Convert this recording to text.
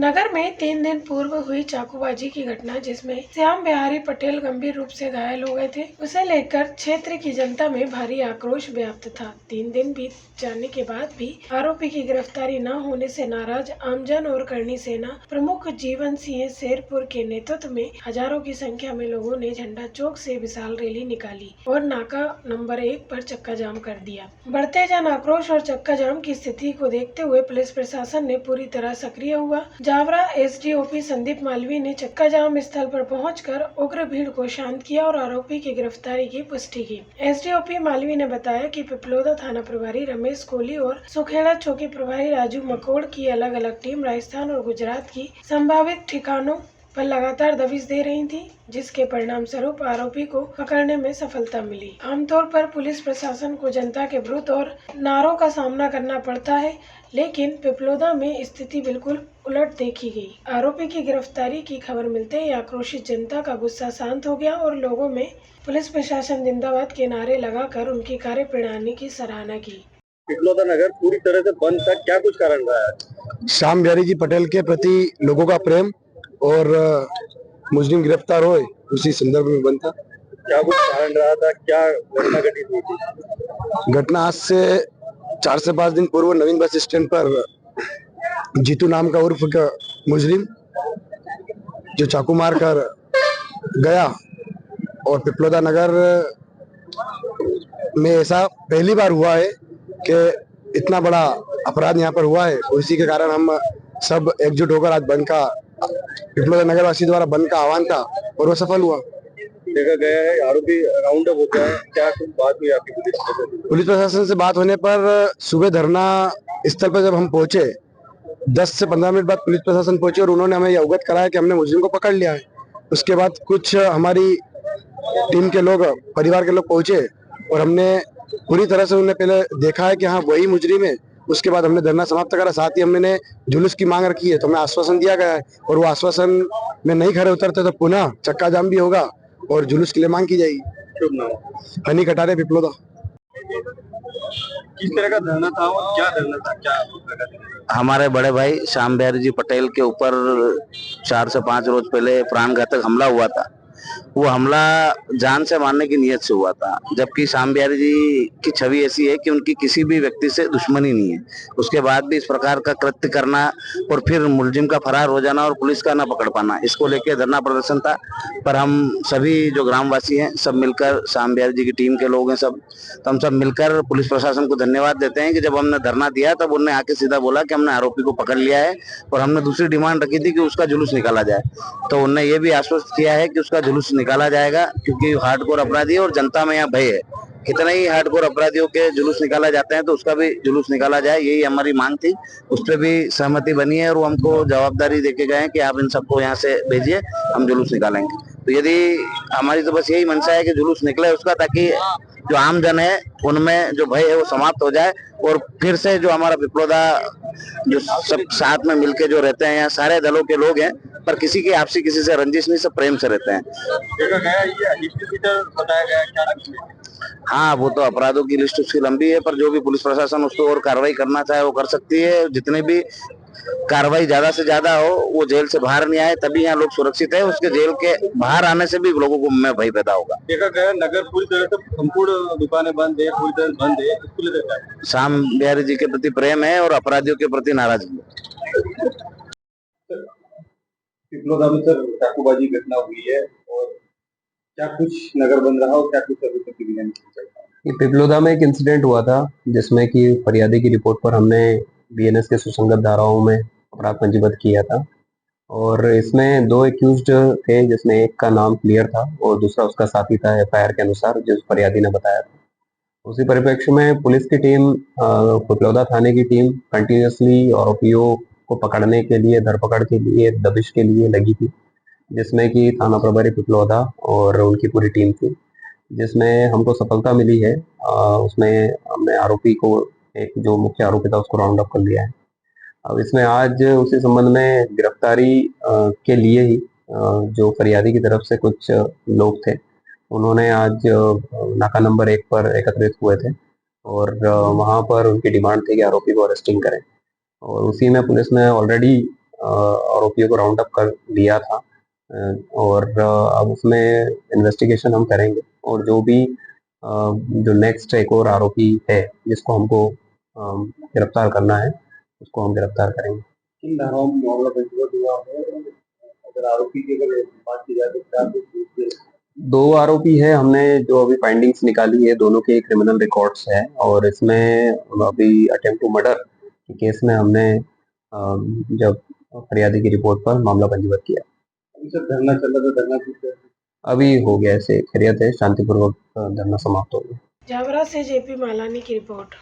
नगर में 3 दिन पूर्व हुई चाकूबाजी की घटना जिसमें श्याम बिहारी पटेल गंभीर रूप से घायल हो गए थे, उसे लेकर क्षेत्र की जनता में भारी आक्रोश व्याप्त था। 3 दिन बीत जाने के बाद भी आरोपी की गिरफ्तारी न होने से नाराज आमजन और करणी सेना प्रमुख जीवन सिंह शेरपुर के नेतृत्व में हजारों की संख्या में लोगों ने झंडा चौक से विशाल रैली निकाली और नाका नंबर 1 पर चक्का जाम कर दिया। बढ़ते जन आक्रोश और चक्का जाम की स्थिति को देखते हुए पुलिस प्रशासन ने पूरी तरह सक्रिय हुआ। जावरा एसडीओपी संदीप मालवी ने चक्का जाम स्थल पर पहुंचकर उग्र भीड़ को शांत किया और आरोपी की गिरफ्तारी की पुष्टि की। एसडीओपी मालवी ने बताया कि पिपलोदा थाना प्रभारी रमेश कोहली और सुखेड़ा चौकी प्रभारी राजू मकोड़ की अलग अलग टीम राजस्थान और गुजरात की संभावित ठिकानों पर लगातार दबिश दे रही थी, जिसके परिणाम स्वरूप आरोपी को पकड़ने में सफलता मिली। आमतौर पर पुलिस प्रशासन को जनता के विरुद्ध और नारों का सामना करना पड़ता है, लेकिन पिपलोदा में स्थिति बिल्कुल उलट देखी गई। आरोपी की गिरफ्तारी की खबर मिलते ही आक्रोशित जनता का गुस्सा शांत हो गया और लोगों में पुलिस प्रशासन जिंदाबाद के नारे लगाकर उनकी कार्यप्रणाली की सराहना की। पिपलोदा नगर पूरी तरह से बंद था, क्या कुछ कारण रहा है? श्याम बिहारी जी पटेल के प्रति लोगों का प्रेम और मुजरिम गिरफ्तार हुए, उसी संदर्भ में बंद था। क्या कुछ कारण रहा था, क्या घटना घटित हुई थी? घटना आज से 4 से 5 दिन पूर्व नवीन बस स्टैंड पर जीतू नाम का उर्फ का मुजरिम जो चाकू मार कर गया और पिपलोदा नगर में ऐसा पहली बार हुआ है कि इतना बड़ा अपराध यहाँ पर हुआ है। और इसी के कारण हम सब एकजुट होकर आज बंद का, पिपलोदा नगर वासी द्वारा बंद का आह्वान था और वो सफल हुआ। देखा गया है आरोपी राउंड अप हो गया है, क्या कुछ बात हुई आपकी पुलिस प्रशासन से बात होने पर सुबह धरना स्थल पर जब हम पहुंचे 10 से 15 मिनट बाद पुलिस प्रशासन पहुंचे और उन्होंने हमें अवगत कराया कि हमने मुजरिम को पकड़ लिया है। उसके बाद कुछ हमारी टीम के लोग, परिवार के लोग पहुंचे और हमने पूरी तरह से उन्हें पहले देखा है कि हाँ वही मुजरिम है। उसके बाद हमने धरना समाप्त करा, साथ ही हमने जुलूस की मांग रखी है, तो हमें आश्वासन दिया गया है और वो आश्वासन में नहीं खड़े उतरते तो पुनः चक्का जाम भी होगा और जुलूस के लिए मांग की जाएगी। हनी कटारे पिपलोदा। किस तरह का धरना था और क्या धरना था, क्या? हमारे बड़े भाई श्याम बिहारी जी पटेल के ऊपर 4 से 5 रोज पहले प्राणघातक हमला हुआ था। वो हमला जान से मारने की नीयत से हुआ था, जबकि श्याम बिहारी जी की छवि ऐसी है कि उनकी किसी भी व्यक्ति से दुश्मनी नहीं है। उसके बाद भी इस प्रकार का कृत्य करना और फिर मुलजिम का फरार हो जाना और पुलिस का ना पकड़ पाना, इसको लेके धरना प्रदर्शन था। पर हम सभी जो ग्रामवासी हैं सब मिलकर, श्याम बिहारी जी की टीम के लोग हैं सब, तो हम सब मिलकर पुलिस प्रशासन को धन्यवाद देते हैं कि जब हमने धरना दिया तब उन्होंने आके सीधा बोला कि हमने आरोपी को पकड़ लिया है और हमने दूसरी डिमांड रखी थी कि उसका जुलूस निकाला जाए। तो उन्होंने ये भी आश्वस्त किया है कि उसका जुलूस निकाला जाएगा, क्योंकि हार्डकोर अपराधी है और जनता में यहाँ भय है। कितना ही हार्डकोर अपराधियों के जुलूस निकाला जाते हैं तो उसका भी जुलूस निकाला जाए, यही हमारी मांग थी। उस पर भी सहमति बनी है और वो हमको जवाबदारी देके गए हैं कि आप इन सबको यहाँ से भेजिए, हम जुलूस निकालेंगे। तो यदि हमारी तो बस यही मंशा है कि जुलूस निकले उसका, ताकि जो आम जन है उनमें जो भय है वो समाप्त हो जाए और फिर से जो हमारा पिपलोदा जो सब साथ में मिलके जो रहते हैं, यहाँ सारे दलों के लोग हैं पर किसी की आपसी किसी से रंजिश नहीं, सब प्रेम से रहते हैं। देखा गया ये डिस्ट्रीब्यूटर बताया गया, क्या? हाँ, वो तो अपराधों की लिस्ट उसकी लंबी है, पर जो भी पुलिस प्रशासन उस पर और कार्रवाई करना चाहे वो कर सकती है। जितने भी कार्रवाई ज्यादा से ज्यादा हो, वो जेल से बाहर नहीं आए तभी यहाँ लोग सुरक्षित है। उसके जेल के बाहर आने से भी लोगों को में भय पैदा होगा। देखा गया नगर पूरी तरह से संपूर्ण दुकानें बंद है, पूरी तरह बंद है, इसको लेकर क्या? श्याम बिहारी जी के प्रति प्रेम है और अपराधियों के प्रति नाराजगी है। पिपलोदा में सर चाकूबाजी घटना हुई है और क्या कुछ नगर बंद रहा और क्या कुछ अभी तक ये पिपलोदा में एक इंसिडेंट हुआ था जिसमें कि फरियादी की रिपोर्ट पर हमने बीएनएस के सुसंगत धाराओं में अपराध पंजीबद्ध किया था और इसमें 2 एक्यूज्ड थे, जिसमें एक का नाम क्लियर था और दूसरा उसका साथी था एफआईआर के अनुसार, जिस फरियादी ने बताया था। उसी परिप्रेक्ष्य में पुलिस की टीम, पिपलोदा थाने की टीम कंटिन्यूसली आरोपियों को पकड़ने के लिए, धरपकड़ के लिए, दबिश के लिए लगी थी, जिसमें कि थाना प्रभारी पिपलोदा और उनकी पूरी टीम थी, जिसमें हमको सफलता मिली है। उसमें हमने आरोपी को, एक जो मुख्य आरोपी था उसको राउंड अप कर लिया है। अब इसमें आज उसी संबंध में गिरफ्तारी के लिए ही जो फरियादी की तरफ से कुछ लोग थे, उन्होंने आज नाका नंबर 1 पर एकत्रित हुए थे और वहां पर उनकी डिमांड थी कि आरोपी को अरेस्टिंग करें और उसी में पुलिस ने ऑलरेडी आरोपियों को राउंड अप कर लिया था, और अब उसमें इन्वेस्टिगेशन हम करेंगे, और जो भी जो नेक्स्ट एक और आरोपी है जिसको हमको गिरफ्तार करना है उसको हम गिरफ्तार करेंगे। किन धाराओं में मामला पंजीबद्ध हुआ है? अगर आरोपी की अगर बात की जाए तो क्या कुछ दूसरे? 2 आरोपी है, हमने जो अभी फाइंडिंग्स निकाली है दोनों के क्रिमिनल रिकॉर्ड्स है, और इसमें अभी अटेम्प्ट टू मर्डर के केस में हमने जब फरियादी की रिपोर्ट पर मामला पंजीबद्ध किया। अभी सर धरना चल रहा था, धरना किस अभी हो गया, ऐसे खैरियत है, शांतिपूर्वक धरना समाप्त हो गया। जावरा से जेपी मालानी की रिपोर्ट।